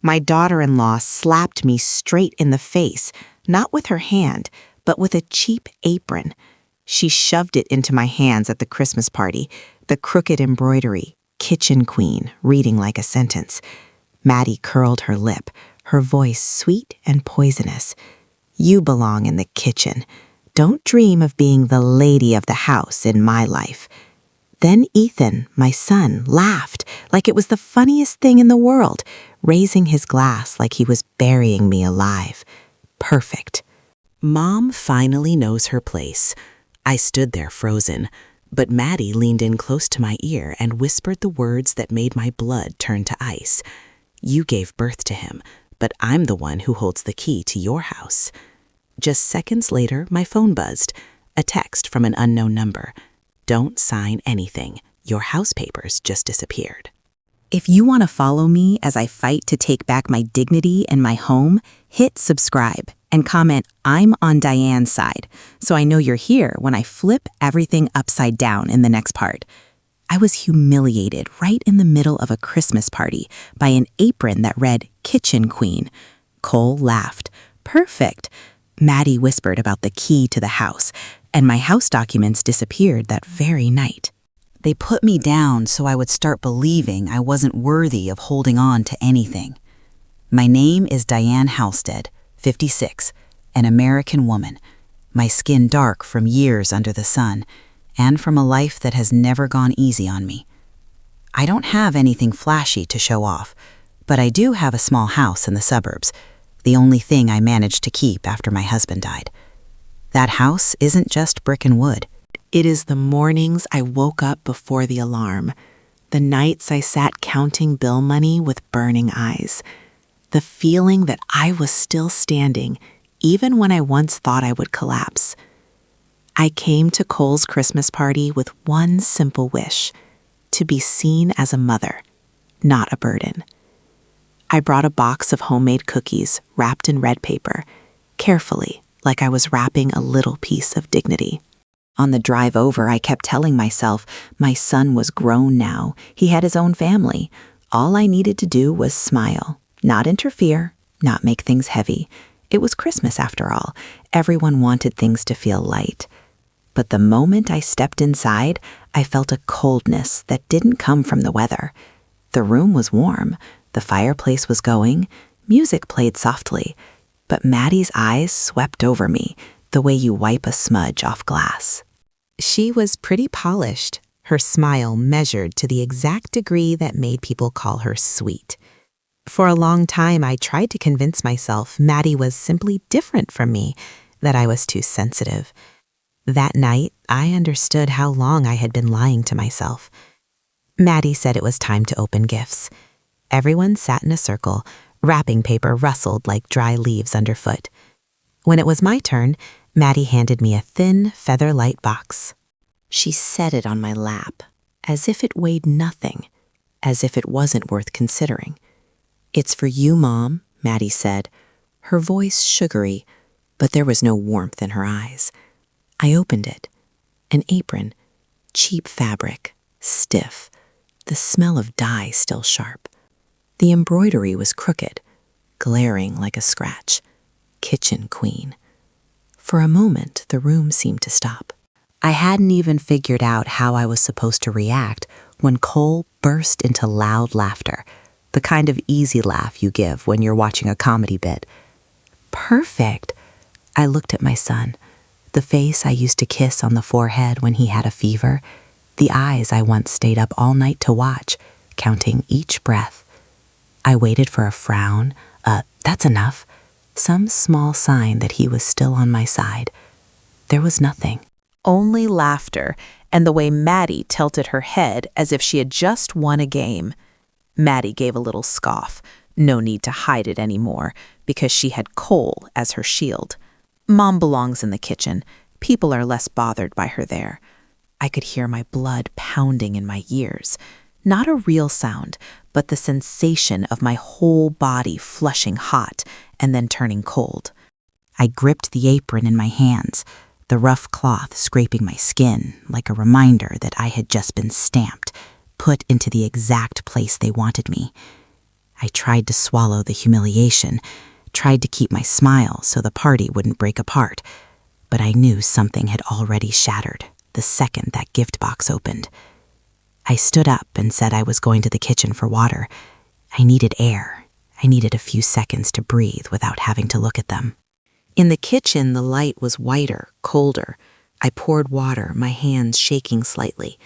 My daughter-in-law slapped me straight in the face, not with her hand, but with a cheap apron. She shoved it into my hands at the Christmas party, the crooked embroidery, kitchen queen, reading like a sentence. Maddie curled her lip, her voice sweet and poisonous. You belong in the kitchen. Don't dream of being the lady of the house in my life. Then Ethan, my son, laughed like it was the funniest thing in the world, raising his glass like he was burying me alive. Perfect. Mom finally knows her place. I stood there frozen, but Maddie leaned in close to my ear and whispered the words that made my blood turn to ice. You gave birth to him, but I'm the one who holds the key to your house. Just seconds later, my phone buzzed. A text from an unknown number. Don't sign anything. Your house papers just disappeared. If you want to follow me as I fight to take back my dignity and my home, hit subscribe and comment I'm on Diane's side so I know you're here when I flip everything upside down in the next part. I was humiliated right in the middle of a Christmas party by an apron that read Kitchen Queen. Cole laughed. Perfect. Maddie whispered about the key to the house, and my house documents disappeared that very night. They put me down so I would start believing I wasn't worthy of holding on to anything. My name is Diane Halstead, 56, an American woman. My skin dark from years under the sun, and from a life that has never gone easy on me. I don't have anything flashy to show off, but I do have a small house in the suburbs, the only thing I managed to keep after my husband died. That house isn't just brick and wood. It is the mornings I woke up before the alarm, the nights I sat counting bill money with burning eyes, the feeling that I was still standing even when I once thought I would collapse. I came to Cole's Christmas party with one simple wish, to be seen as a mother, not a burden. I brought a box of homemade cookies wrapped in red paper, carefully, like I was wrapping a little piece of dignity. On the drive over, I kept telling myself my son was grown now. He had his own family. All I needed to do was smile, not interfere, not make things heavy. It was Christmas after all. Everyone wanted things to feel light. But the moment I stepped inside, I felt a coldness that didn't come from the weather. The room was warm, the fireplace was going, music played softly, but Maddie's eyes swept over me, the way you wipe a smudge off glass. She was pretty polished, her smile measured to the exact degree that made people call her sweet. For a long time, I tried to convince myself Maddie was simply different from me, that I was too sensitive. That night, I understood how long I had been lying to myself. Maddie said it was time to open gifts. Everyone sat in a circle. Wrapping paper rustled like dry leaves underfoot. When it was my turn, Maddie handed me a thin, feather-light box. She set it on my lap, as if it weighed nothing, as if it wasn't worth considering. "It's for you, Mom," Maddie said, her voice sugary, but there was no warmth in her eyes. I opened it. An apron, cheap fabric, stiff, the smell of dye still sharp. The embroidery was crooked, glaring like a scratch. Kitchen Queen. For a moment, the room seemed to stop. I hadn't even figured out how I was supposed to react when Cole burst into loud laughter, the kind of easy laugh you give when you're watching a comedy bit. Perfect! I looked at my son, the face I used to kiss on the forehead when he had a fever, the eyes I once stayed up all night to watch, counting each breath. I waited for a frown, that's enough, some small sign that he was still on my side. There was nothing. Only laughter and the way Maddie tilted her head as if she had just won a game. Maddie gave a little scoff. No need to hide it anymore, because she had Cole as her shield. Mom belongs in the kitchen. People are less bothered by her there. I could hear my blood pounding in my ears. Not a real sound, but the sensation of my whole body flushing hot and then turning cold. I gripped the apron in my hands, the rough cloth scraping my skin like a reminder that I had just been stamped, put into the exact place they wanted me. I tried to swallow the humiliation, tried to keep my smile so the party wouldn't break apart, but I knew something had already shattered the second that gift box opened. I stood up and said I was going to the kitchen for water. I needed air. I needed a few seconds to breathe without having to look at them. In the kitchen, the light was whiter, colder. I poured water, my hands shaking slightly.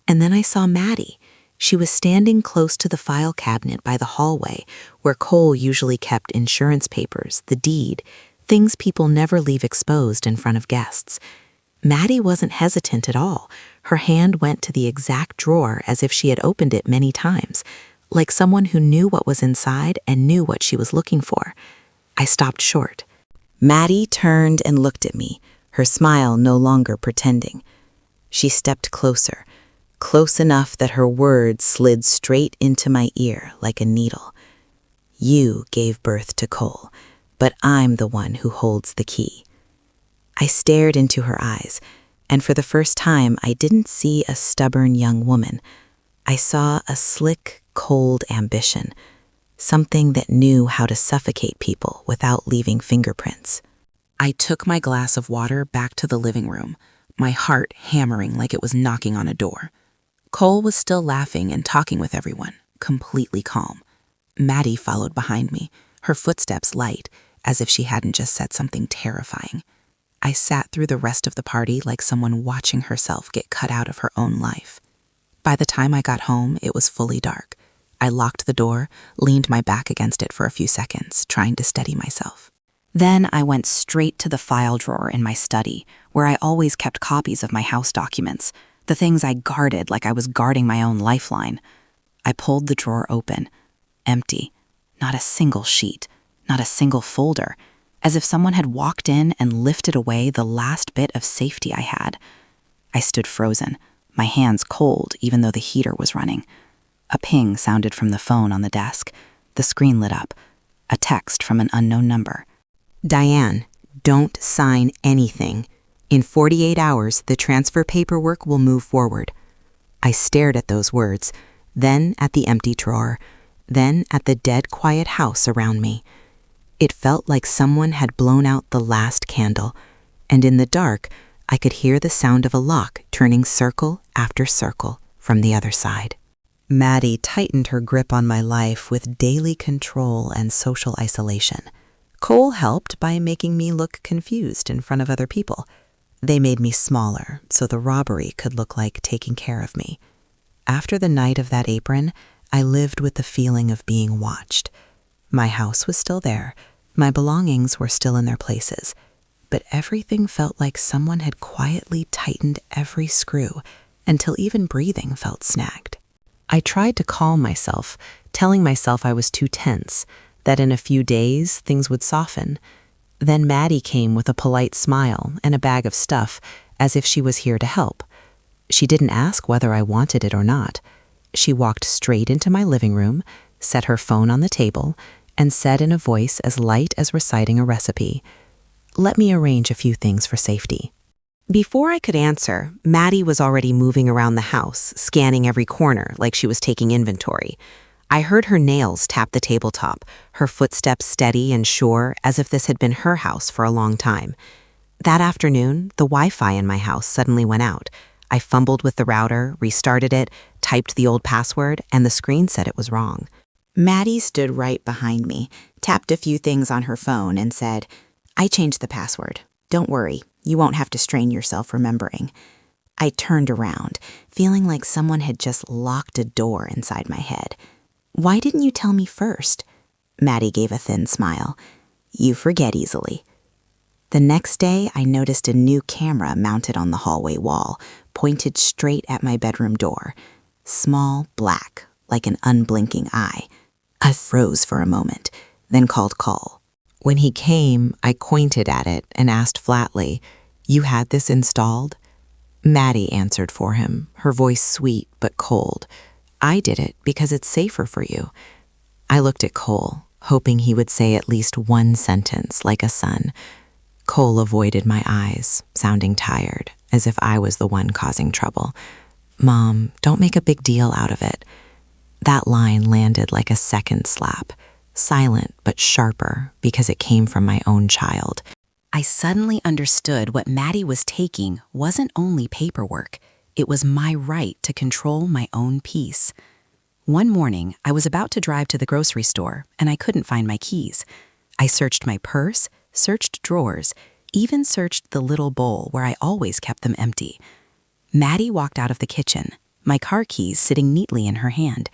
And then I saw Maddie. She was standing close to the file cabinet by the hallway, where Cole usually kept insurance papers, the deed, things people never leave exposed in front of guests. Maddie wasn't hesitant at all. Her hand went to the exact drawer as if she had opened it many times, like someone who knew what was inside and knew what she was looking for. I stopped short. Maddie turned and looked at me, her smile no longer pretending. She stepped closer, close enough that her words slid straight into my ear like a needle. You gave birth to Cole, but I'm the one who holds the key. I stared into her eyes, and for the first time I didn't see a stubborn young woman. I saw a slick, cold ambition, something that knew how to suffocate people without leaving fingerprints. I took my glass of water back to the living room, my heart hammering like it was knocking on a door. Cole was still laughing and talking with everyone, completely calm. Maddie followed behind me, her footsteps light, as if she hadn't just said something terrifying. I sat through the rest of the party like someone watching herself get cut out of her own life. By the time I got home, it was fully dark. I locked the door, leaned my back against it for a few seconds, trying to steady myself. Then I went straight to the file drawer in my study, where I always kept copies of my house documents, the things I guarded like I was guarding my own lifeline. I pulled the drawer open. Empty. Not a single sheet. Not a single folder. As if someone had walked in and lifted away the last bit of safety I had. I stood frozen, my hands cold even though the heater was running. A ping sounded from the phone on the desk. The screen lit up. A text from an unknown number. Diane, don't sign anything. In 48 hours, the transfer paperwork will move forward. I stared at those words, then at the empty drawer, then at the dead quiet house around me. It felt like someone had blown out the last candle, and in the dark, I could hear the sound of a lock turning circle after circle from the other side. Maddie tightened her grip on my life with daily control and social isolation. Cole helped by making me look confused in front of other people. They made me smaller so the robbery could look like taking care of me. After the night of that apron, I lived with the feeling of being watched. My house was still there, my belongings were still in their places, but everything felt like someone had quietly tightened every screw until even breathing felt snagged. I tried to calm myself, telling myself I was too tense, that in a few days things would soften. Then Maddie came with a polite smile and a bag of stuff, as if she was here to help. She didn't ask whether I wanted it or not. She walked straight into my living room, set her phone on the table, and said in a voice as light as reciting a recipe, "Let me arrange a few things for safety." Before I could answer, Maddie was already moving around the house, scanning every corner like she was taking inventory. I heard her nails tap the tabletop, her footsteps steady and sure, as if this had been her house for a long time. That afternoon, the Wi-Fi in my house suddenly went out. I fumbled with the router, restarted it, typed the old password, and the screen said it was wrong. Maddie stood right behind me, tapped a few things on her phone, and said, "I changed the password. Don't worry, you won't have to strain yourself remembering." I turned around, feeling like someone had just locked a door inside my head. "Why didn't you tell me first?" Maddie gave a thin smile. "You forget easily." The next day, I noticed a new camera mounted on the hallway wall, pointed straight at my bedroom door. Small, black, like an unblinking eye. I froze for a moment, then called Cole. When he came, I pointed at it and asked flatly, "You had this installed?" Maddie answered for him, her voice sweet but cold. "I did it because it's safer for you." I looked at Cole, hoping he would say at least one sentence like a son. Cole avoided my eyes, sounding tired, as if I was the one causing trouble. "Mom, don't make a big deal out of it." That line landed like a second slap, silent but sharper because it came from my own child. I suddenly understood what Maddie was taking wasn't only paperwork, it was my right to control my own peace. One morning, I was about to drive to the grocery store and I couldn't find my keys. I searched my purse, searched drawers, even searched the little bowl where I always kept them empty. Maddie walked out of the kitchen, my car keys sitting neatly in her hand.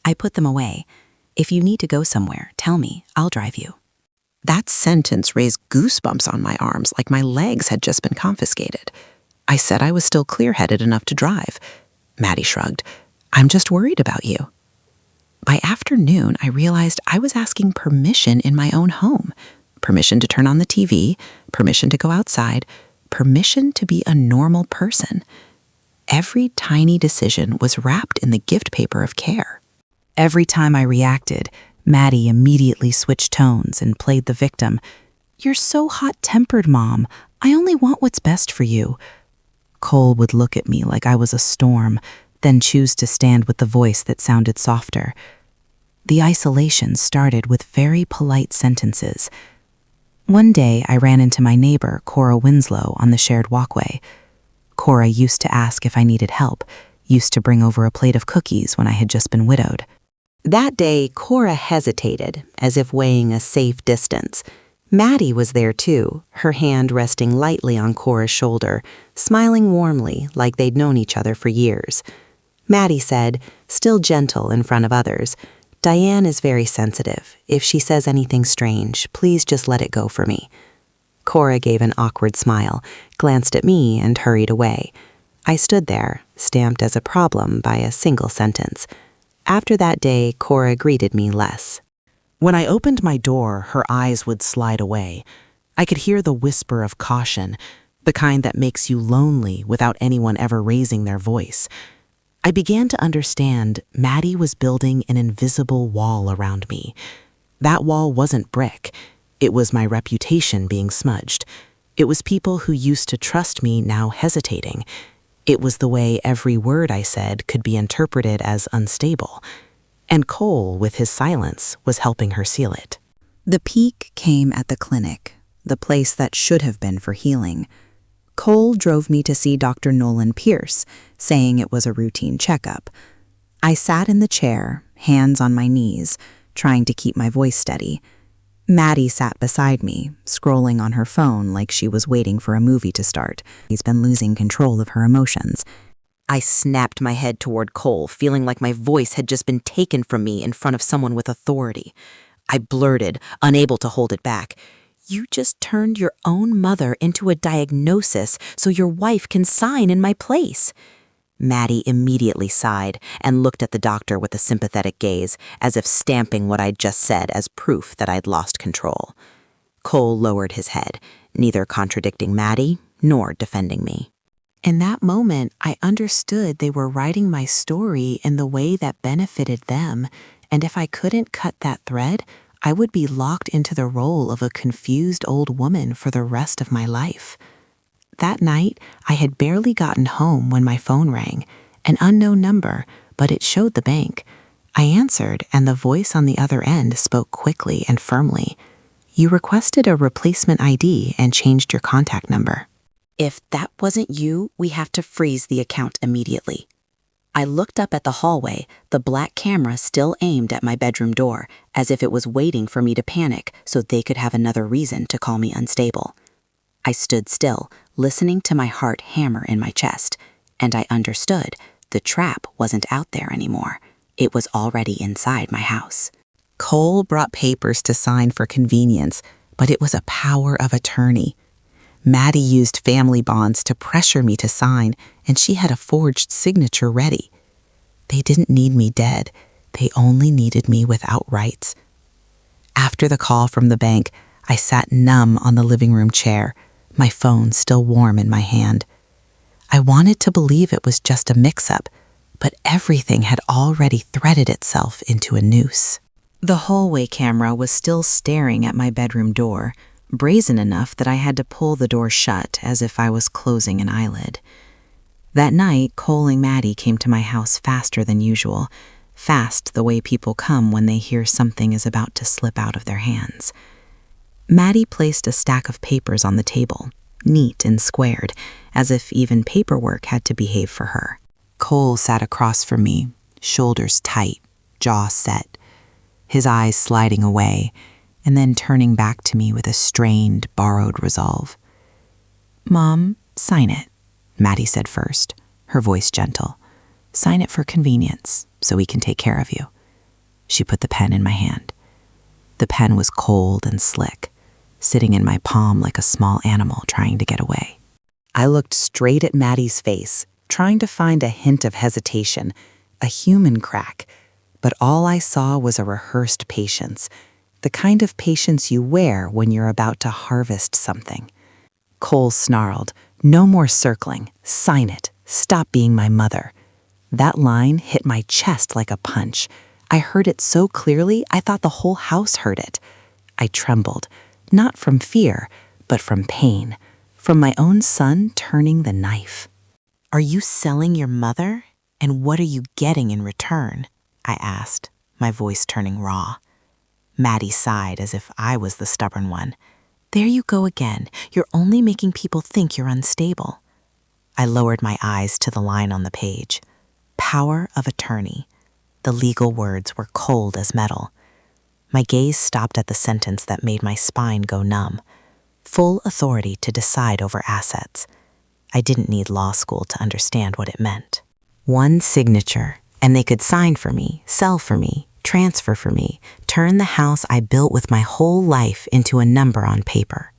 I put them away. If you need to go somewhere, tell me, I'll drive you. That sentence raised goosebumps on my arms like my legs had just been confiscated. I said I was still clear-headed enough to drive. Maddie shrugged. I'm just worried about you. By afternoon, I realized I was asking permission in my own home. Permission to turn on the TV, permission to go outside, permission to be a normal person. Every tiny decision was wrapped in the gift paper of care. Every time I reacted, Maddie immediately switched tones and played the victim. You're so hot-tempered, Mom. I only want what's best for you. Cole would look at me like I was a storm, then choose to stand with the voice that sounded softer. The isolation started with very polite sentences. One day, I ran into my neighbor, Cora Winslow, on the shared walkway. Cora used to ask if I needed help, used to bring over a plate of cookies when I had just been widowed. That day, Cora hesitated, as if weighing a safe distance. Maddie was there too, her hand resting lightly on Cora's shoulder, smiling warmly like they'd known each other for years. Maddie said, still gentle in front of others, Diane is very sensitive. If she says anything strange, please just let it go for me. Cora gave an awkward smile, glanced at me, and hurried away. I stood there, stamped as a problem by a single sentence. After that day, Cora greeted me less. When I opened my door, her eyes would slide away. I could hear the whisper of caution, the kind that makes you lonely without anyone ever raising their voice. I began to understand Maddie was building an invisible wall around me. That wall wasn't brick. It was my reputation being smudged. It was people who used to trust me now hesitating. It was the way every word I said could be interpreted as unstable. And Cole, with his silence, was helping her seal it. The peak came at the clinic, the place that should have been for healing. Cole drove me to see Dr. Nolan Pierce, saying it was a routine checkup. I sat in the chair, hands on my knees, trying to keep my voice steady. Maddie sat beside me, scrolling on her phone like she was waiting for a movie to start. She's been losing control of her emotions. I snapped my head toward Cole, feeling like my voice had just been taken from me in front of someone with authority. I blurted, unable to hold it back. You just turned your own mother into a diagnosis so your wife can sign in my place. Maddie immediately sighed and looked at the doctor with a sympathetic gaze, as if stamping what I'd just said as proof that I'd lost control. Cole lowered his head, neither contradicting Maddie nor defending me. In that moment, I understood they were writing my story in the way that benefited them, and if I couldn't cut that thread, I would be locked into the role of a confused old woman for the rest of my life. That night, I had barely gotten home when my phone rang, an unknown number, but it showed the bank. I answered, and the voice on the other end spoke quickly and firmly. You requested a replacement ID and changed your contact number. If that wasn't you, we have to freeze the account immediately. I looked up at the hallway, the black camera still aimed at my bedroom door, as if it was waiting for me to panic so they could have another reason to call me unstable. I stood still, listening to my heart hammer in my chest, and I understood the trap wasn't out there anymore. It was already inside my house. Cole brought papers to sign for convenience, but it was a power of attorney. Maddie used family bonds to pressure me to sign, and she had a forged signature ready. They didn't need me dead. They only needed me without rights. After the call from the bank, I sat numb on the living room chair, my phone still warm in my hand. I wanted to believe it was just a mix-up, but everything had already threaded itself into a noose. The hallway camera was still staring at my bedroom door, brazen enough that I had to pull the door shut as if I was closing an eyelid. That night, Cole and Maddie came to my house faster than usual. fast the way people come when they hear something is about to slip out of their hands. Maddie placed a stack of papers on the table, neat and squared, as if even paperwork had to behave for her. Cole sat across from me, shoulders tight, jaw set, his eyes sliding away, and then turning back to me with a strained, borrowed resolve. "Mom, sign it," Maddie said first, her voice gentle. "Sign it for convenience, so we can take care of you." She put the pen in my hand. The pen was cold and slick, sitting in my palm like a small animal trying to get away. I looked straight at Maddie's face, trying to find a hint of hesitation, a human crack, but all I saw was a rehearsed patience, the kind of patience you wear when you're about to harvest something. Cole snarled, "No more circling. Sign it. Stop being my mother." That line hit my chest like a punch. I heard it so clearly I thought the whole house heard it. I trembled, not from fear, but from pain, from my own son turning the knife. "Are you selling your mother? And what are you getting in return?" I asked, my voice turning raw. Maddie sighed as if I was the stubborn one. "There you go again. You're only making people think you're unstable." I lowered my eyes to the line on the page. Power of attorney. The legal words were cold as metal. My gaze stopped at the sentence that made my spine go numb. Full authority to decide over assets. I didn't need law school to understand what it meant. One signature, and they could sign for me, sell for me, transfer for me, turn the house I built with my whole life into a number on paper.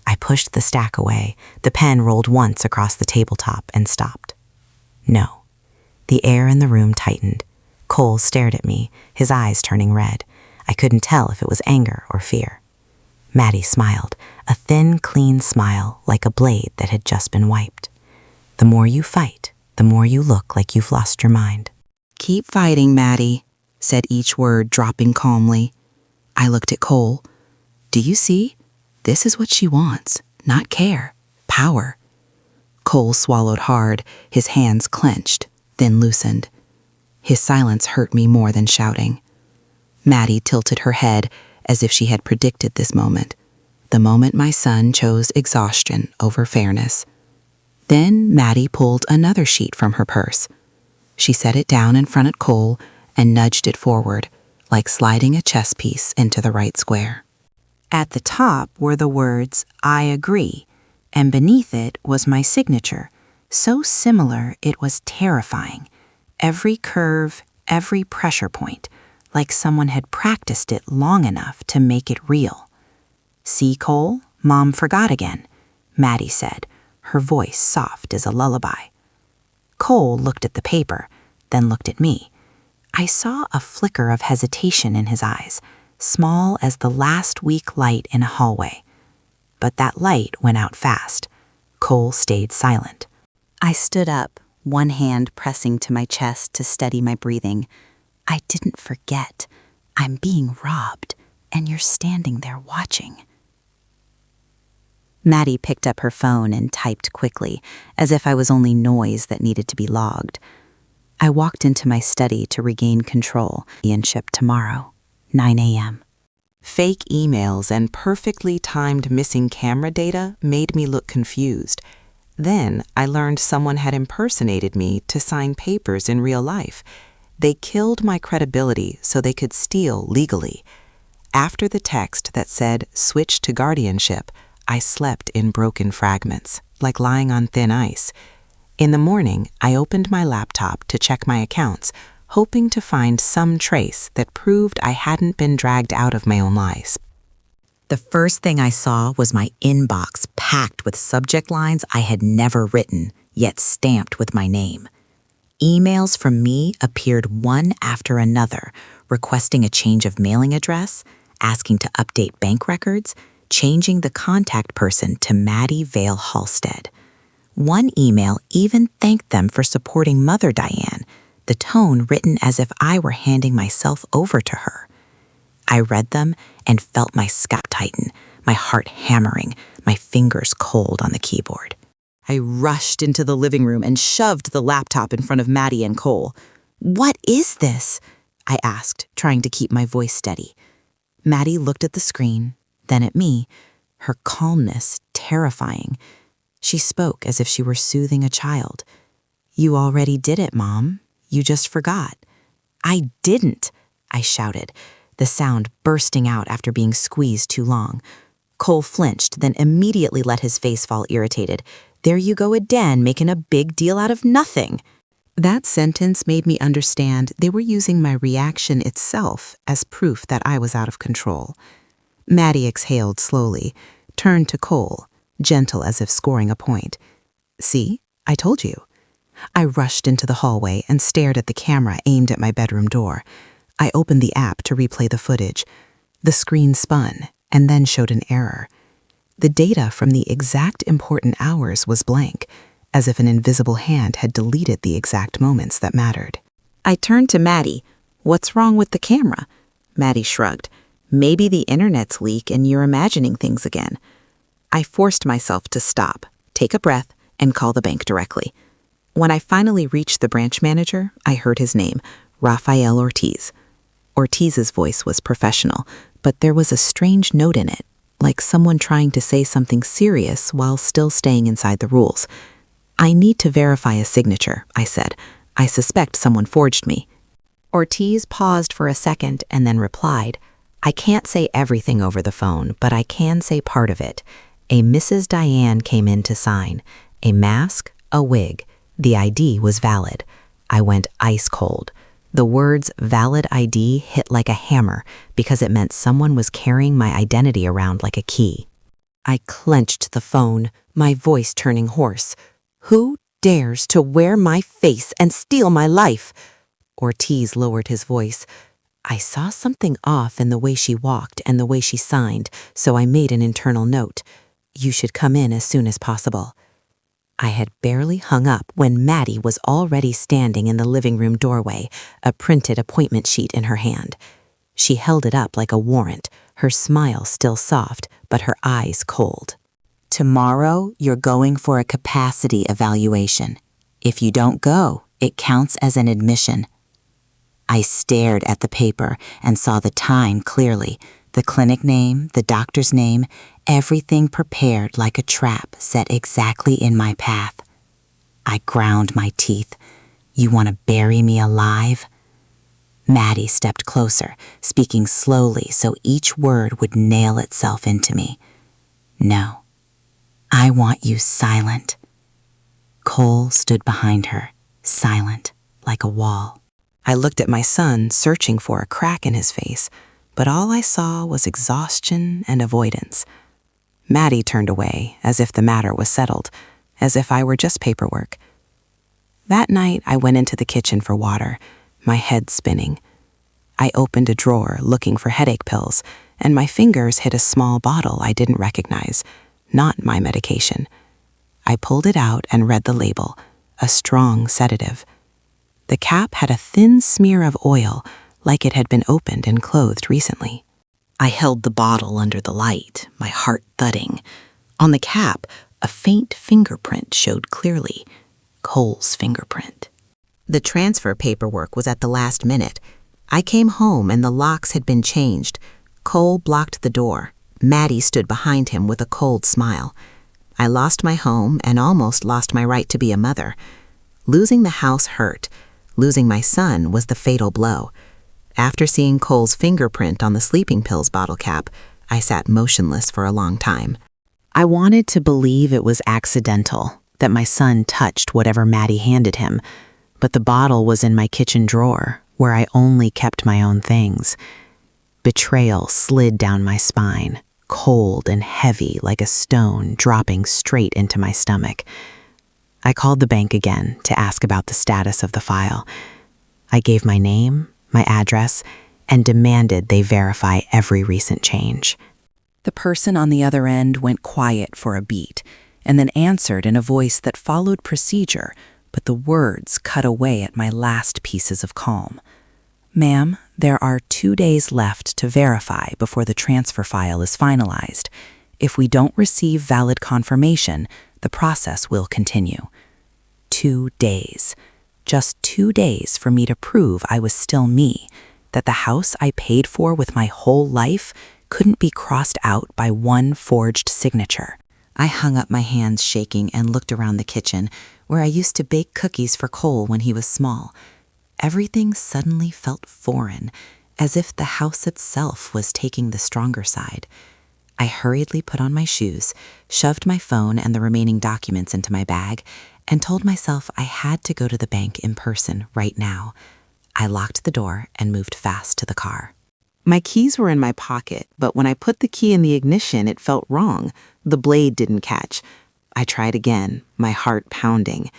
I pushed the stack away. The pen rolled once across the tabletop and stopped. No. The air in the room tightened. Cole stared at me, his eyes turning red. I couldn't tell if it was anger or fear. Maddie smiled, a thin, clean smile like a blade that had just been wiped. "The more you fight, the more you look like you've lost your mind." "Keep fighting, Maddie," said each word dropping calmly. I looked at Cole. "Do you see? This is what she wants, not care, power." Cole swallowed hard, his hands clenched, then loosened. His silence hurt me more than shouting. Maddie tilted her head as if she had predicted this moment, the moment my son chose exhaustion over fairness. Then Maddie pulled another sheet from her purse. She set it down in front of Cole and nudged it forward, like sliding a chess piece into the right square. At the top were the words, "I agree," and beneath it was my signature, so similar it was terrifying. Every curve, every pressure point, like someone had practiced it long enough to make it real. "See, Cole, Mom forgot again," Maddie said, her voice soft as a lullaby. Cole looked at the paper, then looked at me. I saw a flicker of hesitation in his eyes, small as the last week light in a hallway. But that light went out fast. Cole stayed silent. I stood up, one hand pressing to my chest to steady my breathing. "I didn't forget. I'm being robbed, and you're standing there watching." Maddie picked up her phone and typed quickly, as if I was only noise that needed to be logged. I walked into my study to regain control. And ship tomorrow, 9 a.m. Fake emails and perfectly timed missing camera data made me look confused. Then I learned someone had impersonated me to sign papers in real life. They killed my credibility so they could steal legally. After the text that said, "Switch to guardianship," I slept in broken fragments, like lying on thin ice. In the morning, I opened my laptop to check my accounts, hoping to find some trace that proved I hadn't been dragged out of my own lies. The first thing I saw was my inbox packed with subject lines I had never written, yet stamped with my name. Emails from me appeared one after another, requesting a change of mailing address, asking to update bank records, changing the contact person to Maddie Vale Halstead. One email even thanked them for supporting Mother Diane, the tone written as if I were handing myself over to her. I read them and felt my scalp tighten, my heart hammering, my fingers cold on the keyboard. I rushed into the living room and shoved the laptop in front of Maddie and Cole. "What is this?" I asked, trying to keep my voice steady. Maddie looked at the screen, then at me, her calmness terrifying. She spoke as if she were soothing a child. "You already did it, Mom. You just forgot." "I didn't," I shouted, the sound bursting out after being squeezed too long. Cole flinched, then immediately let his face fall irritated. "There you go again, making a big deal out of nothing." That sentence made me understand they were using my reaction itself as proof that I was out of control. Maddie exhaled slowly, turned to Cole, gentle as if scoring a point. "See, I told you." I rushed into the hallway and stared at the camera aimed at my bedroom door. I opened the app to replay the footage. The screen spun and then showed an error. The data from the exact important hours was blank, as if an invisible hand had deleted the exact moments that mattered. I turned to Maddie. "What's wrong with the camera?" Maddie shrugged. "Maybe the internet's weak and you're imagining things again." I forced myself to stop, take a breath, and call the bank directly. When I finally reached the branch manager, I heard his name, Rafael Ortiz. Ortiz's voice was professional, but there was a strange note in it, like someone trying to say something serious while still staying inside the rules. "I need to verify a signature," I said. "I suspect someone forged me." Ortiz paused for a second and then replied, "I can't say everything over the phone, but I can say part of it. A Mrs. Diane came in to sign. A mask, a wig. The ID was valid." I went ice cold. The words "valid ID" hit like a hammer because it meant someone was carrying my identity around like a key. I clenched the phone, my voice turning hoarse. "Who dares to wear my face and steal my life?" Ortiz lowered his voice. I saw something off in the way she walked and the way she signed, so I made an internal note. "You should come in as soon as possible." I had barely hung up when Maddie was already standing in the living room doorway, a printed appointment sheet in her hand. She held it up like a warrant, her smile still soft, but her eyes cold. "Tomorrow, you're going for a capacity evaluation. If you don't go, it counts as an admission." I stared at the paper and saw the time clearly, the clinic name, the doctor's name, everything prepared like a trap set exactly in my path. I ground my teeth. "You want to bury me alive?" Maddie stepped closer, speaking slowly so each word would nail itself into me. "No, I want you silent." Cole stood behind her, silent, like a wall. I looked at my son, searching for a crack in his face, but all I saw was exhaustion and avoidance. Maddie turned away, as if the matter was settled, as if I were just paperwork. That night, I went into the kitchen for water, my head spinning. I opened a drawer looking for headache pills, and my fingers hit a small bottle I didn't recognize, not my medication. I pulled it out and read the label, a strong sedative. The cap had a thin smear of oil, like it had been opened and clothed recently. I held the bottle under the light, my heart thudding. On the cap, a faint fingerprint showed clearly, Cole's fingerprint. The transfer paperwork was at the last minute. I came home and the locks had been changed. Cole blocked the door. Maddie stood behind him with a cold smile. I lost my home and almost lost my right to be a mother. Losing the house hurt. Losing my son was the fatal blow. After seeing Cole's fingerprint on the sleeping pills bottle cap, I sat motionless for a long time. I wanted to believe it was accidental, that my son touched whatever Maddie handed him, but the bottle was in my kitchen drawer, where I only kept my own things. Betrayal slid down my spine, cold and heavy like a stone dropping straight into my stomach. I called the bank again to ask about the status of the file. I gave my name, my address, and demanded they verify every recent change. The person on the other end went quiet for a beat, and then answered in a voice that followed procedure, but the words cut away at my last pieces of calm. "Ma'am, there are 2 days left to verify before the transfer file is finalized. If we don't receive valid confirmation, the process will continue." 2 days. Just 2 days for me to prove I was still me, that the house I paid for with my whole life couldn't be crossed out by one forged signature. I hung up my hands shaking and looked around the kitchen, where I used to bake cookies for Cole when he was small. Everything suddenly felt foreign, as if the house itself was taking the stronger side. I hurriedly put on my shoes, shoved my phone and the remaining documents into my bag, and told myself I had to go to the bank in person right now. I locked the door and moved fast to the car. My keys were in my pocket, but when I put the key in the ignition, it felt wrong. The blade didn't catch. I tried again, my heart pounding.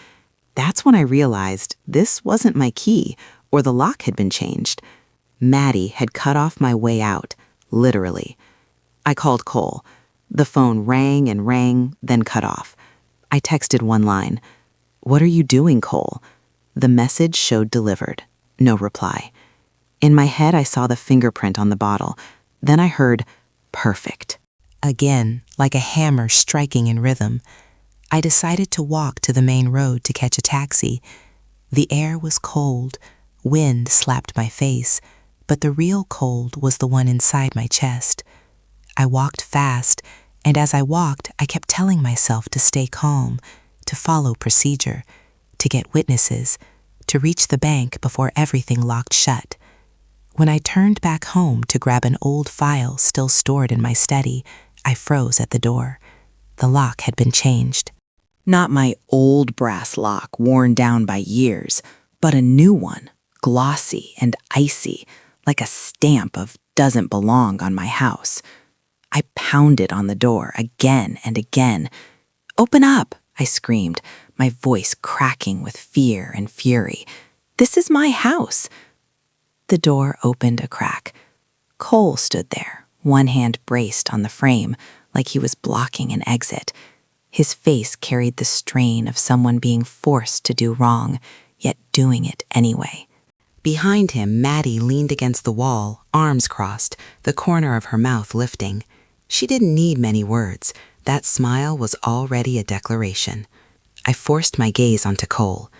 That's when I realized this wasn't my key, or the lock had been changed. Maddie had cut off my way out, literally. I called Cole. The phone rang and rang, then cut off. I texted one line. "What are you doing, Cole?" The message showed delivered. No reply. In my head, I saw the fingerprint on the bottle. Then I heard, "Perfect." Again, like a hammer striking in rhythm. I decided to walk to the main road to catch a taxi. The air was cold. Wind slapped my face, but the real cold was the one inside my chest. I walked fast, and as I walked, I kept telling myself to stay calm, to follow procedure, to get witnesses, to reach the bank before everything locked shut. When I turned back home to grab an old file still stored in my study, I froze at the door. The lock had been changed. Not my old brass lock worn down by years, but a new one, glossy and icy, like a stamp of "doesn't belong" on my house. I pounded on the door again and again. "Open up," I screamed, my voice cracking with fear and fury. "This is my house." The door opened a crack. Cole stood there, one hand braced on the frame, like he was blocking an exit. His face carried the strain of someone being forced to do wrong, yet doing it anyway. Behind him, Maddie leaned against the wall, arms crossed, the corner of her mouth lifting. She didn't need many words. That smile was already a declaration. I forced my gaze onto Cole.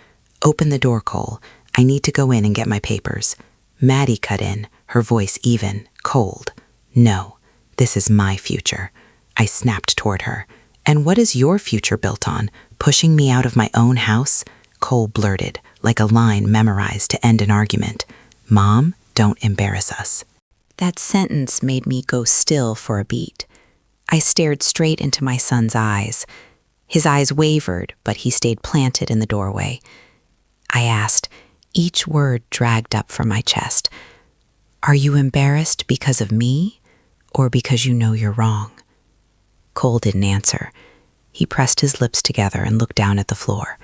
"Open the door, Cole. I need to go in and get my papers." Maddie cut in, her voice even, cold. "No, this is my future." I snapped toward her. "And what is your future built on? Pushing me out of my own house?" Cole blurted, like a line memorized to end an argument. "Mom, don't embarrass us." That sentence made me go still for a beat. I stared straight into my son's eyes. His eyes wavered, but he stayed planted in the doorway. I asked, each word dragged up from my chest, "Are you embarrassed because of me, or because you know you're wrong?" Cole didn't answer. He pressed his lips together and looked down at the floor.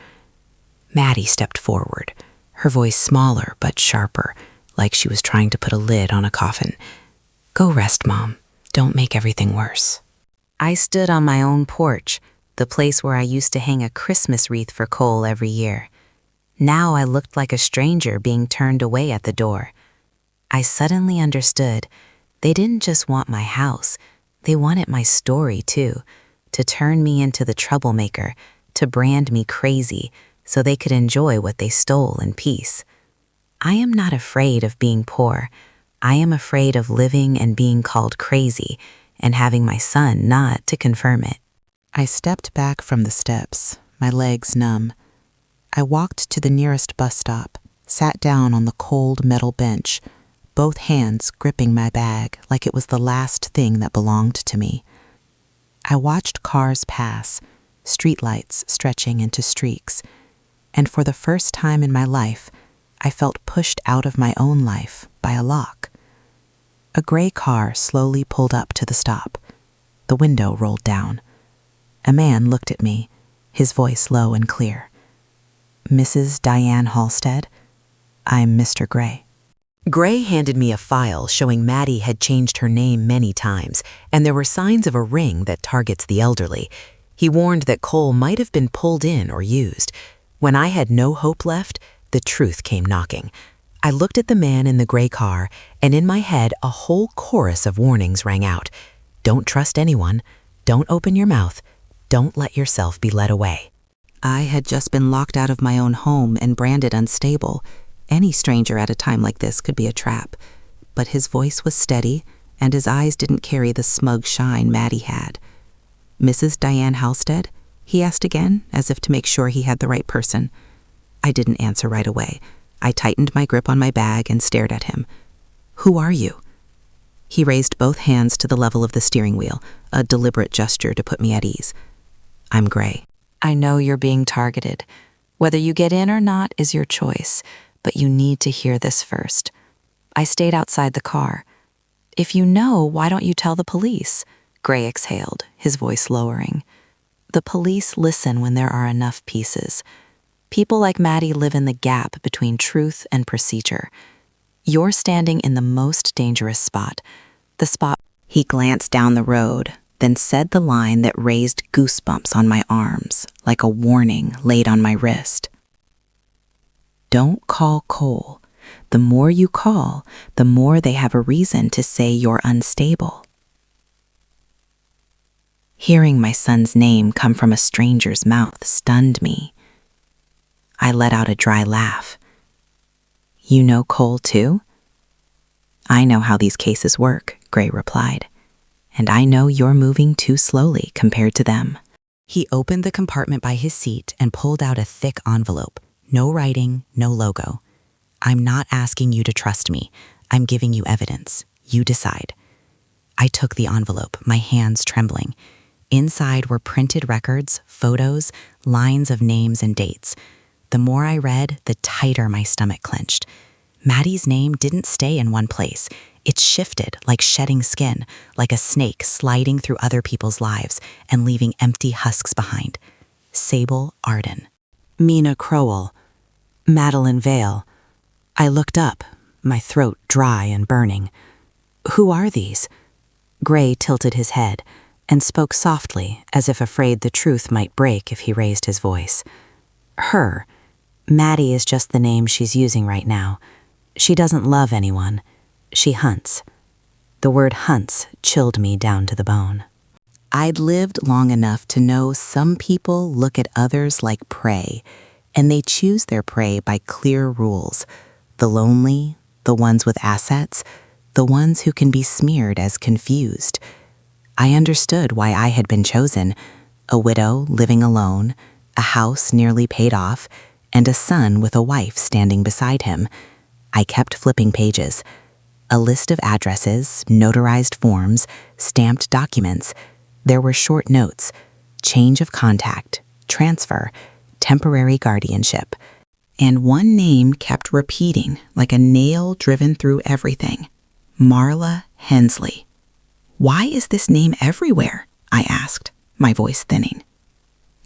Maddie stepped forward, her voice smaller but sharper, like she was trying to put a lid on a coffin. "Go rest, Mom. Don't make everything worse." I stood on my own porch, the place where I used to hang a Christmas wreath for Cole every year. Now I looked like a stranger being turned away at the door. I suddenly understood. They didn't just want my house. They wanted my story, too, to turn me into the troublemaker, to brand me crazy, so they could enjoy what they stole in peace. I am not afraid of being poor. I am afraid of living and being called crazy, and having my son not to confirm it. I stepped back from the steps, my legs numb. I walked to the nearest bus stop, sat down on the cold metal bench, both hands gripping my bag like it was the last thing that belonged to me. I watched cars pass, streetlights stretching into streaks, and for the first time in my life, I felt pushed out of my own life by a lock. A gray car slowly pulled up to the stop. The window rolled down. A man looked at me, his voice low and clear. "Mrs. Diane Halstead? I'm Mr. Gray." Gray handed me a file showing Maddie had changed her name many times, and there were signs of a ring that targets the elderly. He warned that Cole might have been pulled in or used. When I had no hope left, the truth came knocking. I looked at the man in the gray car, and in my head a whole chorus of warnings rang out. Don't trust anyone. Don't open your mouth. Don't let yourself be led away. I had just been locked out of my own home and branded unstable. Any stranger at a time like this could be a trap. But his voice was steady, and his eyes didn't carry the smug shine Maddie had. "Mrs. Diane Halstead?" he asked again, as if to make sure he had the right person. I didn't answer right away. I tightened my grip on my bag and stared at him. "Who are you?" He raised both hands to the level of the steering wheel, a deliberate gesture to put me at ease. "I'm Gray." I know you're being targeted. Whether you get in or not is your choice, but you need to hear this first. I stayed outside the car. If you know, why don't you tell the police? Gray exhaled, his voice lowering. The police listen when there are enough pieces. People like Maddie live in the gap between truth and procedure. You're standing in the most dangerous spot. The spot. He glanced down the road, then said the line that raised goosebumps on my arms, like a warning laid on my wrist. "Don't call Cole. The more you call, the more they have a reason to say you're unstable." Hearing my son's name come from a stranger's mouth stunned me. I let out a dry laugh. "You know Cole too?" "I know how these cases work," Gray replied. "And I know you're moving too slowly compared to them." He opened the compartment by his seat and pulled out a thick envelope. No writing, no logo. "I'm not asking you to trust me. I'm giving you evidence. You decide." I took the envelope, my hands trembling. Inside were printed records, photos, lines of names and dates. The more I read, the tighter my stomach clenched. Maddie's name didn't stay in one place. It shifted like shedding skin, like a snake sliding through other people's lives and leaving empty husks behind. Sable Arden, Mina Crowell, Madeline Vale. I looked up, my throat dry and burning. "Who are these?" Gray tilted his head and spoke softly, as if afraid the truth might break if he raised his voice. "Her. Maddie is just the name she's using right now. She doesn't love anyone. She hunts." The word hunts chilled me down to the bone. I'd lived long enough to know some people look at others like prey, and they choose their prey by clear rules. The lonely, the ones with assets, the ones who can be smeared as confused. I understood why I had been chosen: a widow living alone, a house nearly paid off, and a son with a wife standing beside him. I kept flipping pages. A list of addresses, notarized forms, stamped documents. There were short notes: change of contact, transfer, temporary guardianship. And one name kept repeating like a nail driven through everything: Marla Hensley. "Why is this name everywhere?" I asked, my voice thinning.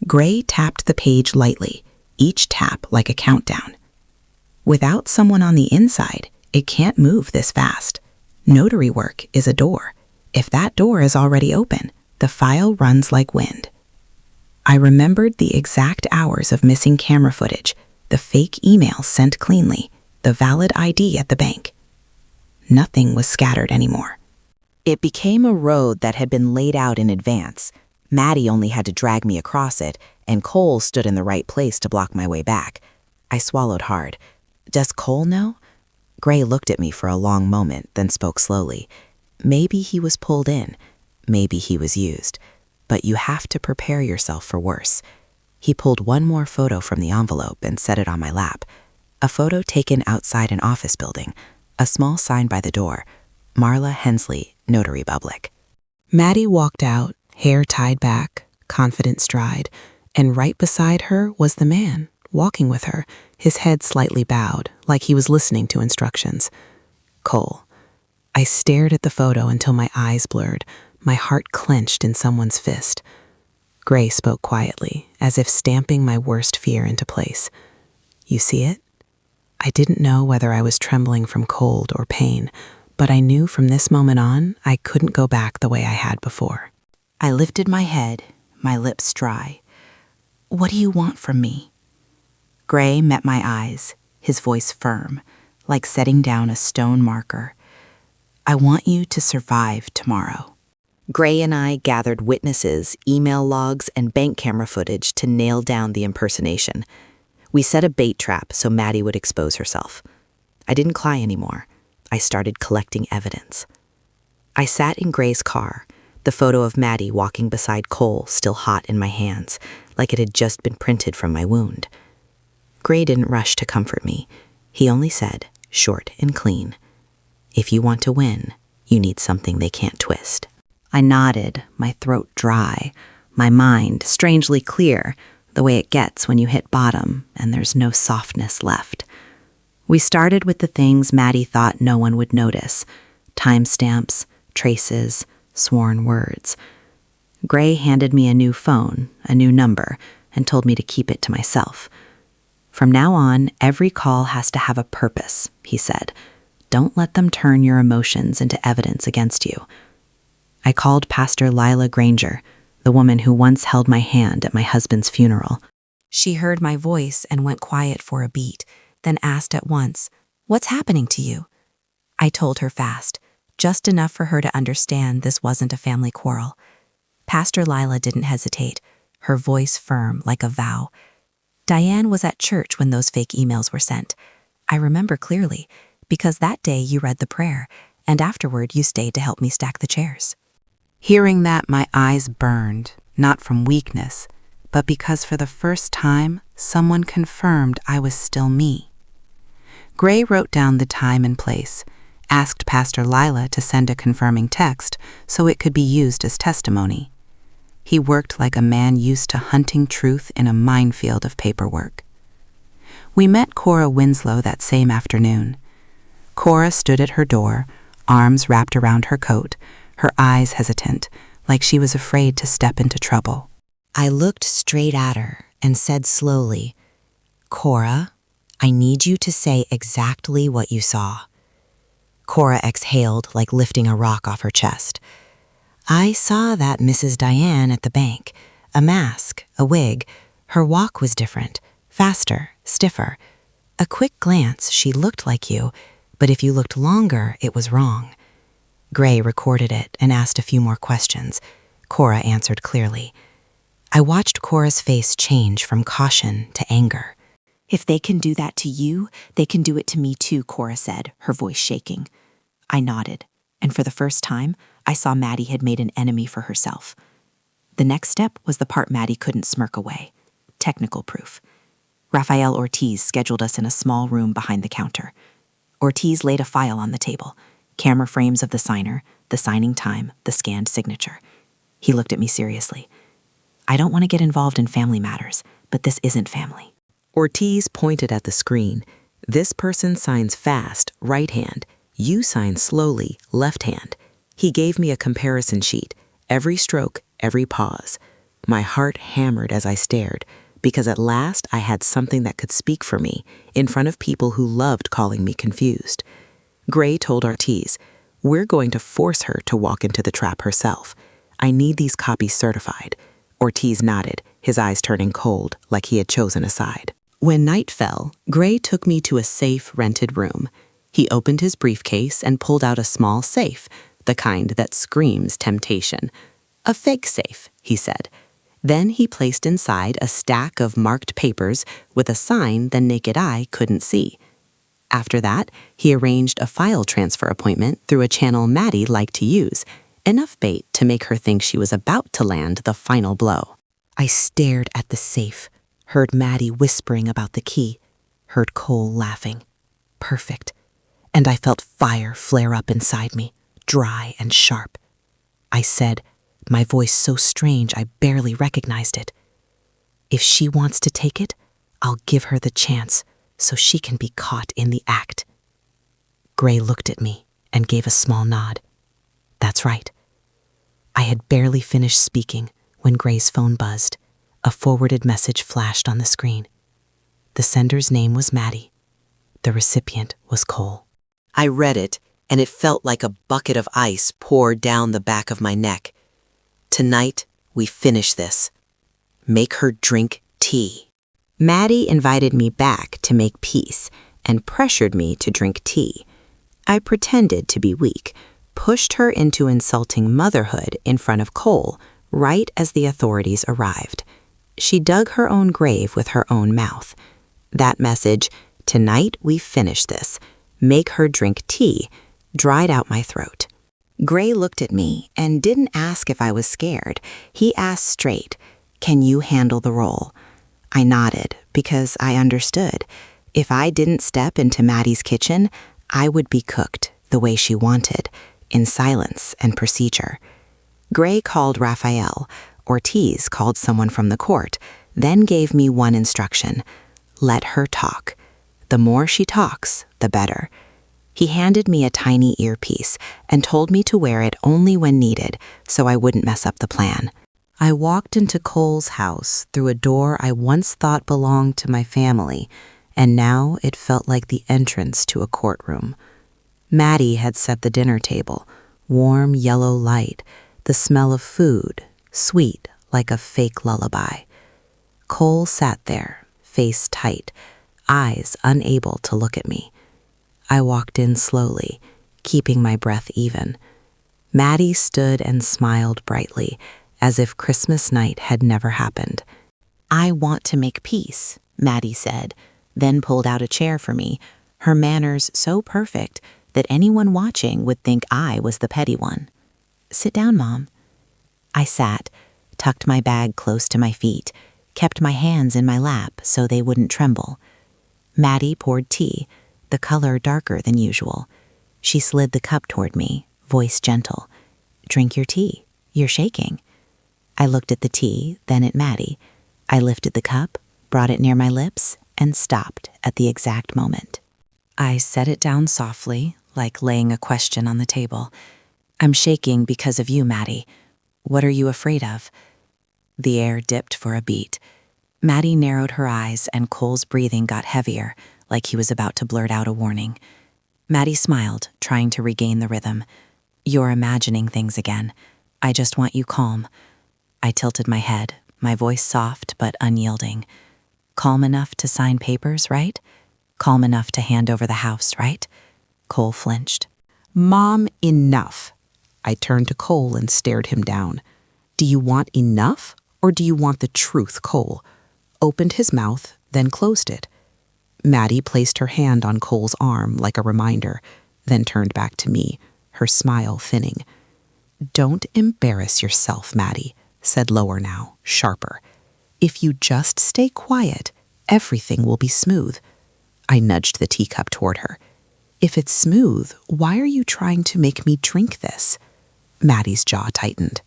Gray tapped the page lightly, each tap like a countdown. "Without someone on the inside, it can't move this fast. Notary work is a door. If that door is already open, the file runs like wind." I remembered the exact hours of missing camera footage, the fake emails sent cleanly, the valid ID at the bank. Nothing was scattered anymore. It became a road that had been laid out in advance. Maddie only had to drag me across it, and Cole stood in the right place to block my way back. I swallowed hard. "Does Cole know?" Gray looked at me for a long moment, then spoke slowly. Maybe he was pulled in. Maybe he was used. But you have to prepare yourself for worse. He pulled one more photo from the envelope and set it on my lap. A photo taken outside an office building. A small sign by the door: Marla Hensley, Notary Public. Maddie walked out, hair tied back, confident stride, and right beside her was the man, walking with her, his head slightly bowed, like he was listening to instructions. Cole. I stared at the photo until my eyes blurred, my heart clenched in someone's fist. Gray spoke quietly, as if stamping my worst fear into place. "You see it?" I didn't know whether I was trembling from cold or pain, but I knew from this moment on I couldn't go back the way I had before. I lifted my head, my lips dry. "What do you want from me?" Gray met my eyes, his voice firm, like setting down a stone marker. "I want you to survive tomorrow." Gray and I gathered witnesses, email logs, and bank camera footage to nail down the impersonation. We set a bait trap so Maddie would expose herself. I didn't cry anymore. I started collecting evidence. I sat in Gray's car, the photo of Maddie walking beside Cole still hot in my hands, like it had just been printed from my wound. Gray didn't rush to comfort me. He only said, short and clean, "If you want to win, you need something they can't twist." I nodded, my throat dry, my mind strangely clear, the way it gets when you hit bottom and there's no softness left. We started with the things Maddie thought no one would notice: timestamps, traces, sworn words. Gray handed me a new phone, a new number, and told me to keep it to myself. "From now on, every call has to have a purpose," he said. "Don't let them turn your emotions into evidence against you." I called Pastor Lila Granger, the woman who once held my hand at my husband's funeral. She heard my voice and went quiet for a beat, then asked at once, "What's happening to you?" I told her fast, just enough for her to understand this wasn't a family quarrel. Pastor Lila didn't hesitate, her voice firm like a vow. "Diane was at church when those fake emails were sent. I remember clearly, because that day you read the prayer, and afterward you stayed to help me stack the chairs." Hearing that, my eyes burned, not from weakness, but because for the first time, someone confirmed I was still me. Gray wrote down the time and place, asked Pastor Lila to send a confirming text so it could be used as testimony. He worked like a man used to hunting truth in a minefield of paperwork. We met Cora Winslow that same afternoon. Cora stood at her door, arms wrapped around her coat, her eyes hesitant, like she was afraid to step into trouble. I looked straight at her and said slowly, "Cora, I need you to say exactly what you saw." Cora exhaled like lifting a rock off her chest. "I saw that Mrs. Diane at the bank. A mask, a wig. Her walk was different, faster, stiffer. A quick glance, she looked like you, but if you looked longer, it was wrong." Gray recorded it and asked a few more questions. Cora answered clearly. I watched Cora's face change from caution to anger. "If they can do that to you, they can do it to me too," Cora said, her voice shaking. I nodded, and for the first time, I saw Maddie had made an enemy for herself. The next step was the part Maddie couldn't smirk away: technical proof. Rafael Ortiz scheduled us in a small room behind the counter. Ortiz laid a file on the table: camera frames of the signer, the signing time, the scanned signature. He looked at me seriously. "I don't want to get involved in family matters, but this isn't family." Ortiz pointed at the screen. "This person signs fast, right hand. You sign slowly, left hand." He gave me a comparison sheet, every stroke, every pause. My heart hammered as I stared, because at last I had something that could speak for me in front of people who loved calling me confused. Gray told Ortiz, "We're going to force her to walk into the trap herself. I need these copies certified." Ortiz nodded, his eyes turning cold, like he had chosen a side. When night fell, Gray took me to a safe, rented room. He opened his briefcase and pulled out a small safe, the kind that screams temptation. "A fake safe," he said. Then he placed inside a stack of marked papers with a sign the naked eye couldn't see. After that, he arranged a file transfer appointment through a channel Maddie liked to use, enough bait to make her think she was about to land the final blow. I stared at the safe, heard Maddie whispering about the key, heard Cole laughing. Perfect. And I felt fire flare up inside me, dry and sharp. I said, my voice so strange I barely recognized it, "If she wants to take it, I'll give her the chance so she can be caught in the act." Gray looked at me and gave a small nod. That's right. I had barely finished speaking when Gray's phone buzzed. A forwarded message flashed on the screen. The sender's name was Maddie. The recipient was Cole. I read it, and it felt like a bucket of ice poured down the back of my neck. "Tonight, we finish this. Make her drink tea." Maddie invited me back to make peace and pressured me to drink tea. I pretended to be weak, pushed her into insulting motherhood in front of Cole right as the authorities arrived. She dug her own grave with her own mouth. That message, "Tonight we finish this, make her drink tea," dried out my throat. Gray looked at me and didn't ask if I was scared. He asked straight, "Can you handle the role?" I nodded because I understood. If I didn't step into Maddie's kitchen, I would be cooked the way she wanted, in silence and procedure. Gray called Raphael. Ortiz called someone from the court, then gave me one instruction: let her talk. The more she talks, the better. He handed me a tiny earpiece and told me to wear it only when needed so I wouldn't mess up the plan. I walked into Cole's house through a door I once thought belonged to my family, and now it felt like the entrance to a courtroom. Maddie had set the dinner table, warm yellow light, the smell of food, sweet like a fake lullaby. Cole sat there, face tight, eyes unable to look at me. I walked in slowly, keeping my breath even. Maddie stood and smiled brightly, as if Christmas night had never happened. "I want to make peace," Maddie said, then pulled out a chair for me, her manners so perfect that anyone watching would think I was the petty one. "Sit down, Mom." I sat, tucked my bag close to my feet, kept my hands in my lap so they wouldn't tremble. Maddie poured tea, the color darker than usual. She slid the cup toward me, voice gentle. "Drink your tea. You're shaking." I looked at the tea, then at Maddie. I lifted the cup, brought it near my lips, and stopped at the exact moment. I set it down softly, like laying a question on the table. "I'm shaking because of you, Maddie. What are you afraid of?" The air dipped for a beat. Maddie narrowed her eyes and Cole's breathing got heavier, like he was about to blurt out a warning. Maddie smiled, trying to regain the rhythm. "You're imagining things again. I just want you calm." I tilted my head, my voice soft but unyielding. "Calm enough to sign papers, right? Calm enough to hand over the house, right?" Cole flinched. "Mom, enough." I turned to Cole and stared him down. "Do you want enough, or do you want the truth, Cole?" Opened his mouth, then closed it. Maddie placed her hand on Cole's arm like a reminder, then turned back to me, her smile thinning. "Don't embarrass yourself, Maddie," said lower now, sharper. "If you just stay quiet, everything will be smooth." I nudged the teacup toward her. "If it's smooth, why are you trying to make me drink this?" Maddie's jaw tightened.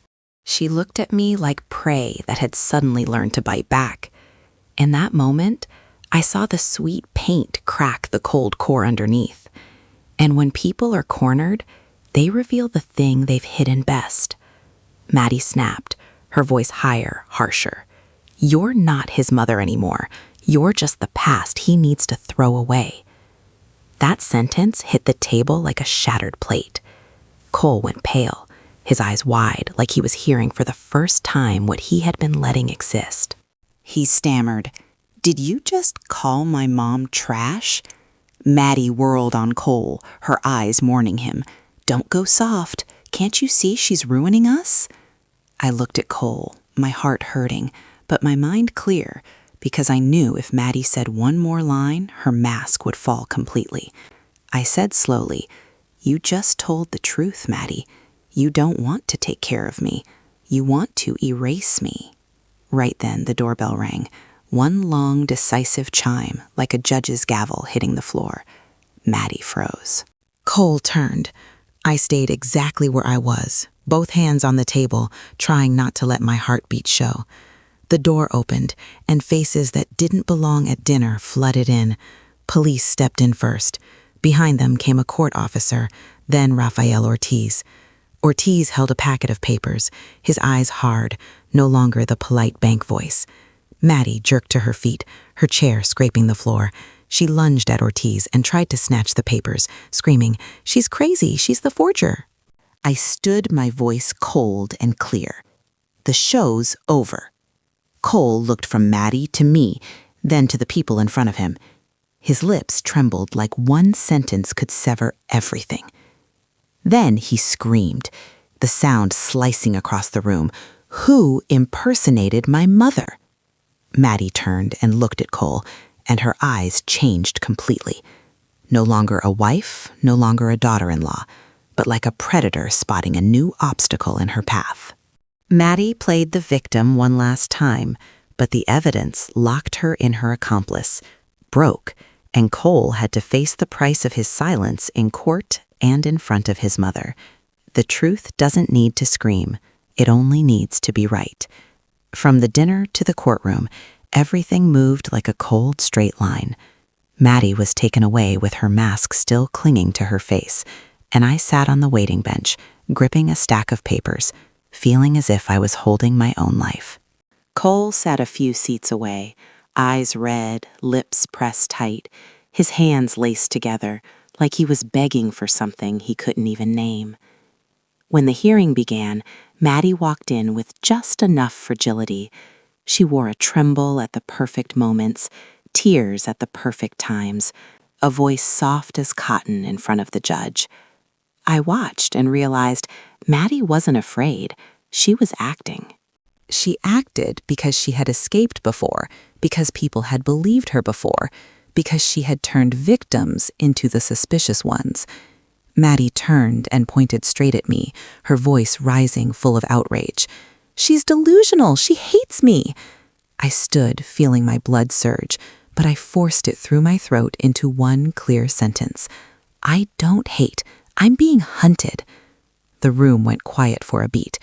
She looked at me like prey that had suddenly learned to bite back. In that moment, I saw the sweet paint crack the cold core underneath. And when people are cornered, they reveal the thing they've hidden best. Maddie snapped, her voice higher, harsher. "You're not his mother anymore. You're just the past he needs to throw away." That sentence hit the table like a shattered plate. Cole went pale, his eyes wide like he was hearing for the first time what he had been letting exist. He stammered, "Did you just call my mom trash?" Maddie whirled on Cole, her eyes mourning him. "Don't go soft. Can't you see she's ruining us?" I looked at Cole, my heart hurting, but my mind clear, because I knew if Maddie said one more line, her mask would fall completely. I said slowly, "You just told the truth, Maddie. You don't want to take care of me. You want to erase me." Right then, the doorbell rang. One long, decisive chime, like a judge's gavel hitting the floor. Maddie froze. Cole turned. I stayed exactly where I was, both hands on the table, trying not to let my heartbeat show. The door opened, and faces that didn't belong at dinner flooded in. Police stepped in first. Behind them came a court officer, then Raphael Ortiz. Ortiz held a packet of papers, his eyes hard, no longer the polite bank voice. Maddie jerked to her feet, her chair scraping the floor. She lunged at Ortiz and tried to snatch the papers, screaming, "She's crazy, she's the forger." I stood, my voice cold and clear. "The show's over." Cole looked from Maddie to me, then to the people in front of him. His lips trembled like one sentence could sever everything. Then he screamed, the sound slicing across the room. Who impersonated my mother? Maddie turned and looked at Cole, and her eyes changed completely. No longer a wife, no longer a daughter-in-law, but like a predator spotting a new obstacle in her path. Maddie played the victim one last time, but the evidence locked her in her accomplice, broke, and Cole had to face the price of his silence in court and in front of his mother. The truth doesn't need to scream, it only needs to be right. From the dinner to the courtroom, everything moved like a cold, straight line. Maddie was taken away with her mask still clinging to her face, and I sat on the waiting bench, gripping a stack of papers, feeling as if I was holding my own life. Cole sat a few seats away, eyes red, lips pressed tight, his hands laced together, like he was begging for something he couldn't even name. When the hearing began, Maddie walked in with just enough fragility. She wore a tremble at the perfect moments, tears at the perfect times, a voice soft as cotton in front of the judge. I watched and realized Maddie wasn't afraid. She was acting. She acted because she had escaped before, because people had believed her before, because she had turned victims into the suspicious ones. Maddie turned and pointed straight at me, her voice rising full of outrage. "She's delusional. She hates me." I stood, feeling my blood surge, but I forced it through my throat into one clear sentence. "I don't hate. I'm being hunted." The room went quiet for a beat.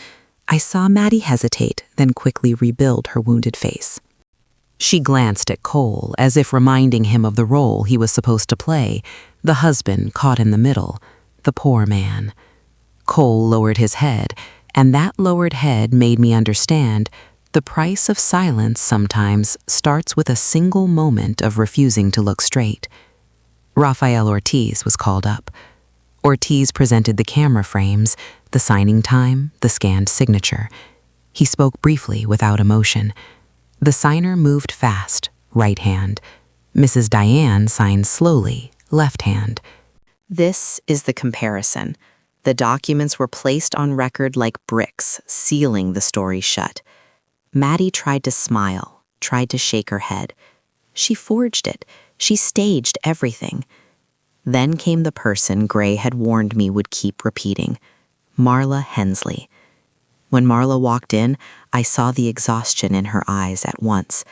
I saw Maddie hesitate, then quickly rebuild her wounded face. She glanced at Cole, as if reminding him of the role he was supposed to play, the husband caught in the middle, the poor man. Cole lowered his head, and that lowered head made me understand the price of silence sometimes starts with a single moment of refusing to look straight. Rafael Ortiz was called up. Ortiz presented the camera frames, the signing time, the scanned signature. He spoke briefly without emotion. The signer moved fast, right hand. Mrs. Diane signed slowly, left hand. This is the comparison. The documents were placed on record like bricks, sealing the story shut. Maddie tried to smile, tried to shake her head. She forged it. She staged everything. Then came the person Gray had warned me would keep repeating, Marla Hensley. When Marla walked in, I saw the exhaustion in her eyes at once,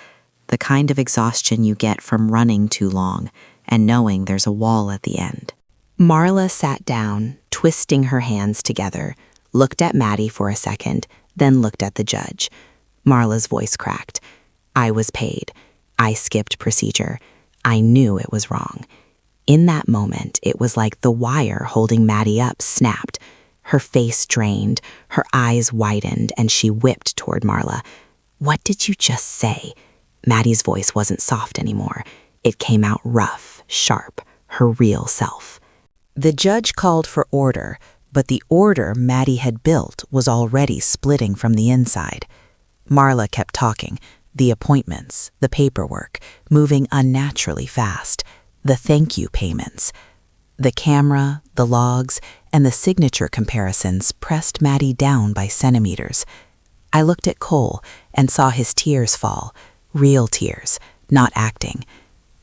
the kind of exhaustion you get from running too long and knowing there's a wall at the end. Marla sat down, twisting her hands together, looked at Maddie for a second, then looked at the judge. Marla's voice cracked. I was paid. I skipped procedure. I knew it was wrong. In that moment, it was like the wire holding Maddie up snapped. Her face drained, her eyes widened, and she whipped toward Marla. "What did you just say?" Maddie's voice wasn't soft anymore. It came out rough, sharp, her real self. The judge called for order, but the order Maddie had built was already splitting from the inside. Marla kept talking, the appointments, the paperwork, moving unnaturally fast, the thank you payments. The camera, the logs, and the signature comparisons pressed Maddie down by centimeters. I looked at Cole and saw his tears fall, real tears, not acting.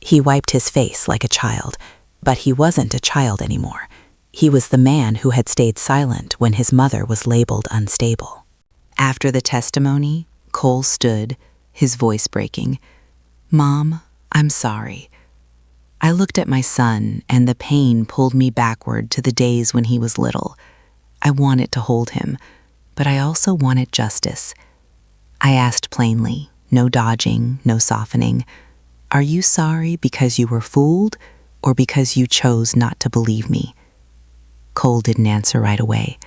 He wiped his face like a child, but he wasn't a child anymore. He was the man who had stayed silent when his mother was labeled unstable. After the testimony, Cole stood, his voice breaking. "Mom, I'm sorry." I looked at my son, and the pain pulled me backward to the days when he was little. I wanted to hold him, but I also wanted justice. I asked plainly, no dodging, no softening, "Are you sorry because you were fooled, or because you chose not to believe me?" Cole didn't answer right away.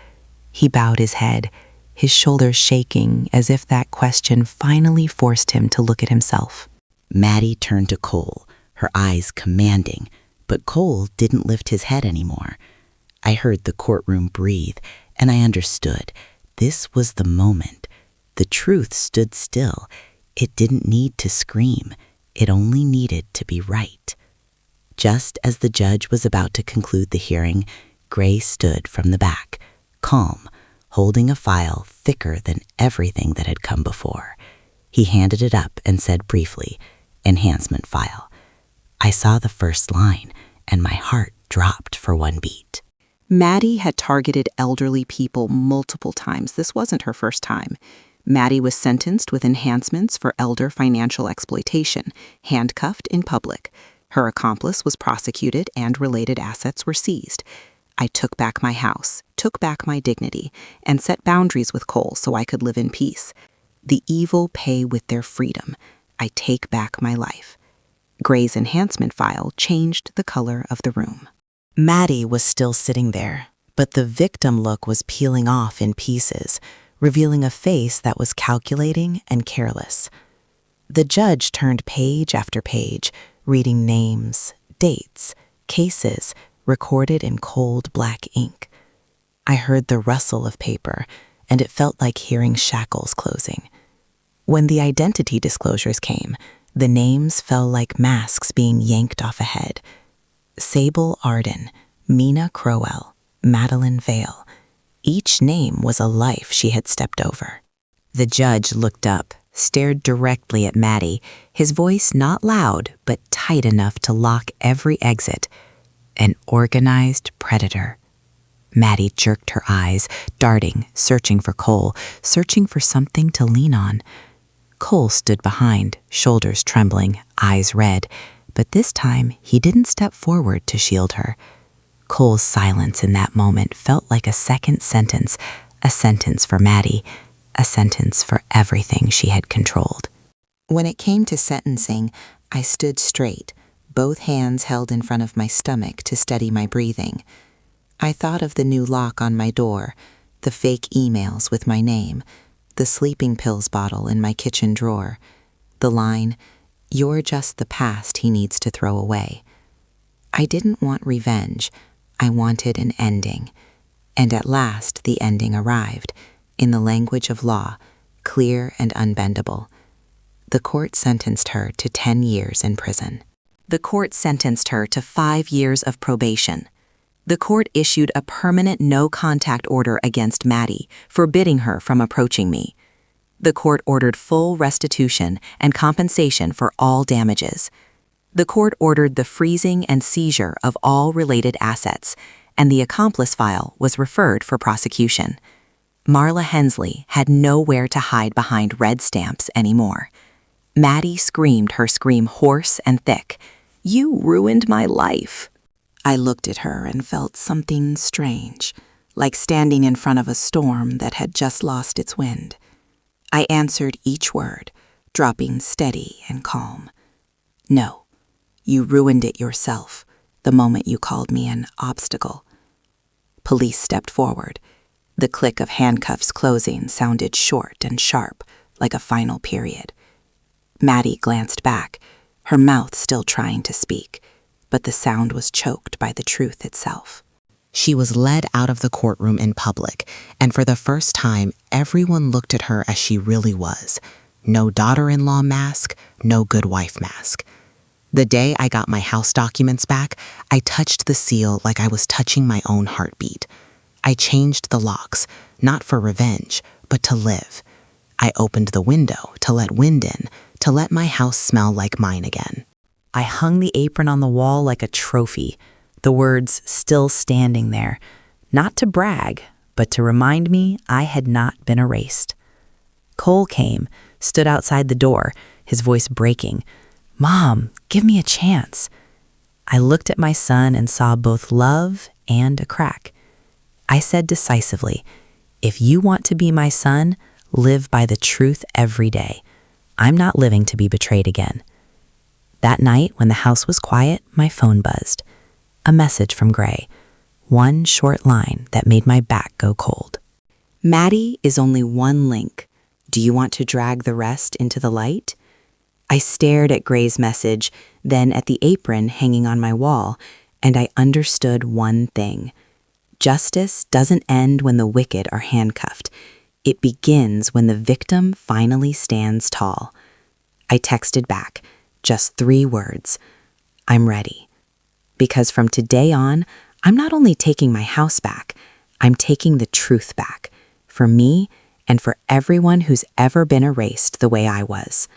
He bowed his head, his shoulders shaking as if that question finally forced him to look at himself. Maddie turned to Cole, her eyes commanding, but Cole didn't lift his head anymore. I heard the courtroom breathe, and I understood. This was the moment. The truth stood still. It didn't need to scream. It only needed to be right. Just as the judge was about to conclude the hearing, Gray stood from the back, calm, holding a file thicker than everything that had come before. He handed it up and said briefly, "Enhancement file." I saw the first line, and my heart dropped for one beat. Maddie had targeted elderly people multiple times. This wasn't her first time. Maddie was sentenced with enhancements for elder financial exploitation, handcuffed in public. Her accomplice was prosecuted and related assets were seized. I took back my house, took back my dignity, and set boundaries with Cole so I could live in peace. The evil pay with their freedom. I take back my life. Gray's enhancement file changed the color of the room. Maddie was still sitting there, but the victim look was peeling off in pieces, revealing a face that was calculating and careless. The judge turned page after page, reading names, dates, cases, recorded in cold black ink. I heard the rustle of paper, and it felt like hearing shackles closing. When the identity disclosures came, the names fell like masks being yanked off a head. Sable Arden, Mina Crowell, Madeline Vale. Each name was a life she had stepped over. The judge looked up, stared directly at Maddie, his voice not loud but tight enough to lock every exit. An organized predator. Maddie jerked her eyes, darting, searching for Cole, searching for something to lean on. Cole stood behind, shoulders trembling, eyes red, but this time he didn't step forward to shield her. Cole's silence in that moment felt like a second sentence, a sentence for Maddie, a sentence for everything she had controlled. When it came to sentencing, I stood straight, both hands held in front of my stomach to steady my breathing. I thought of the new lock on my door, the fake emails with my name, the sleeping pills bottle in my kitchen drawer, the line, "You're just the past he needs to throw away." I didn't want revenge. I wanted an ending. And at last the ending arrived, in the language of law, clear and unbendable. The court sentenced her to 10 years in prison. The court sentenced her to 5 years of probation. The court issued a permanent no-contact order against Maddie, forbidding her from approaching me. The court ordered full restitution and compensation for all damages. The court ordered the freezing and seizure of all related assets, and the accomplice file was referred for prosecution. Marla Hensley had nowhere to hide behind red stamps anymore. Maddie screamed her scream hoarse and thick. "You ruined my life." I looked at her and felt something strange, like standing in front of a storm that had just lost its wind. I answered each word, dropping steady and calm. "No, you ruined it yourself the moment you called me an obstacle." Police stepped forward. The click of handcuffs closing sounded short and sharp, like a final period. Maddie glanced back, her mouth still trying to speak, but the sound was choked by the truth itself. She was led out of the courtroom in public, and for the first time, everyone looked at her as she really was. No daughter-in-law mask, no good wife mask. The day I got my house documents back, I touched the seal like I was touching my own heartbeat. I changed the locks, not for revenge, but to live. I opened the window to let wind in, to let my house smell like mine again. I hung the apron on the wall like a trophy, the words still standing there, not to brag, but to remind me I had not been erased. Cole came, stood outside the door, his voice breaking. "Mom, give me a chance." I looked at my son and saw both love and a crack. I said decisively, "If you want to be my son, live by the truth every day. I'm not living to be betrayed again." That night, when the house was quiet, my phone buzzed. A message from Gray. One short line that made my back go cold. "Maddie is only one link. Do you want to drag the rest into the light?" I stared at Gray's message, then at the apron hanging on my wall, and I understood one thing. Justice doesn't end when the wicked are handcuffed. It begins when the victim finally stands tall. I texted back, just 3 words. "I'm ready." Because from today on, I'm not only taking my house back, I'm taking the truth back. For me and for everyone who's ever been erased the way I was.